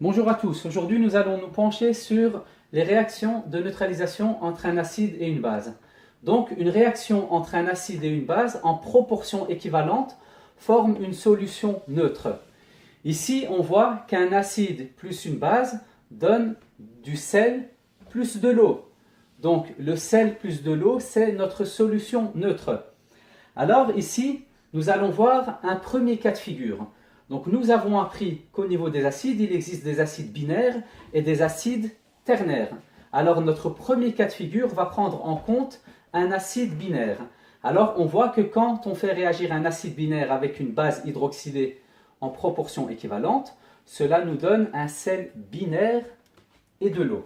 Bonjour à tous, aujourd'hui nous allons nous pencher sur les réactions de neutralisation entre un acide et une base. Donc une réaction entre un acide et une base en proportion équivalente forme une solution neutre. Ici on voit qu'un acide plus une base donne du sel plus de l'eau. Donc le sel plus de l'eau c'est notre solution neutre. Alors ici nous allons voir un premier cas de figure. Donc nous avons appris qu'au niveau des acides, il existe des acides binaires et des acides ternaires. Alors notre premier cas de figure va prendre en compte un acide binaire. Alors on voit que quand on fait réagir un acide binaire avec une base hydroxylée en proportion équivalente, cela nous donne un sel binaire et de l'eau.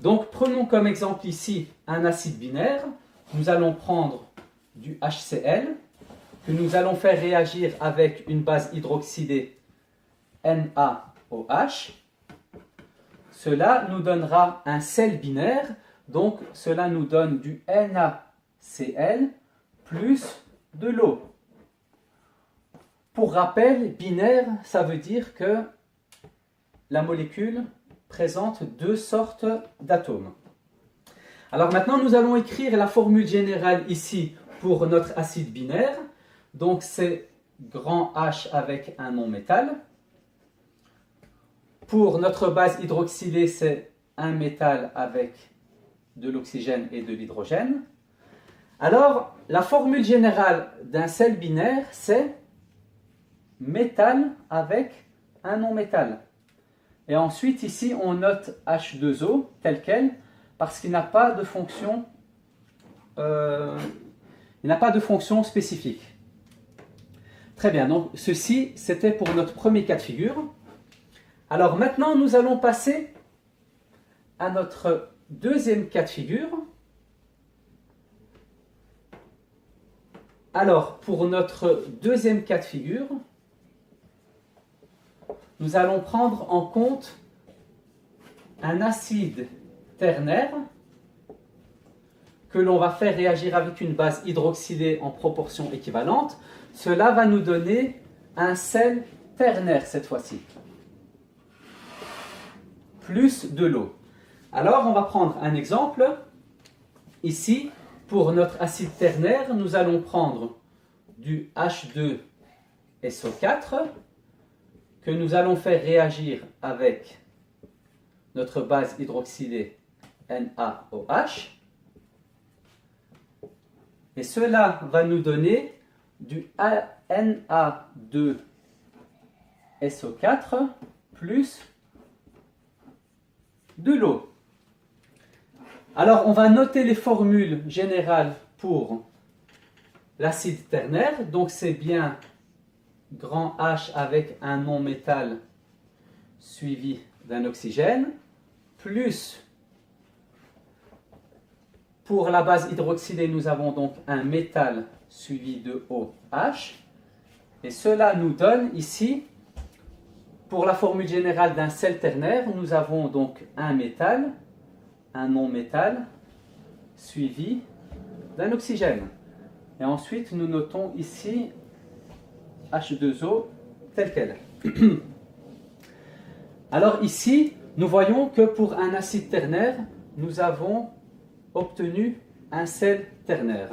Donc prenons comme exemple ici un acide binaire. Nous allons prendre du HCl que nous allons faire réagir avec une base hydroxylée NaOH. Cela nous donnera un sel binaire, donc cela nous donne du NaCl plus de l'eau. Pour rappel, binaire, ça veut dire que la molécule présente deux sortes d'atomes. Alors maintenant, nous allons écrire la formule générale ici pour notre acide binaire. Donc c'est grand H avec un non-métal. Pour notre base hydroxylée, c'est un métal avec de l'oxygène et de l'hydrogène. Alors, la formule générale d'un sel binaire, c'est métal avec un non-métal. Et ensuite, ici, on note H2O tel quel, parce qu'il n'a pas de fonction, spécifique. Très bien, donc ceci c'était pour notre premier cas de figure. Alors maintenant nous allons passer à notre deuxième cas de figure. Alors pour notre deuxième cas de figure, nous allons prendre en compte un acide ternaire que l'on va faire réagir avec une base hydroxylée en proportion équivalente. Cela va nous donner un sel ternaire cette fois-ci, plus de l'eau. Alors on va prendre un exemple. Ici, pour notre acide ternaire, nous allons prendre du H2SO4 que nous allons faire réagir avec notre base hydroxylée NaOH. Et cela va nous donner du Na2SO4 plus de l'eau. Alors, on va noter les formules générales pour l'acide ternaire. Donc, c'est bien grand H avec un non-métal suivi d'un oxygène, plus pour la base hydroxylée, nous avons donc un métal suivi de OH. Et cela nous donne ici, pour la formule générale d'un sel ternaire, nous avons donc un métal, un non-métal, suivi d'un oxygène. Et ensuite, nous notons ici H2O tel quel. Alors ici, nous voyons que pour un acide ternaire, nous avons obtenu un sel ternaire.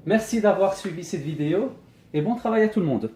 Merci d'avoir suivi cette vidéo et bon travail à tout le monde.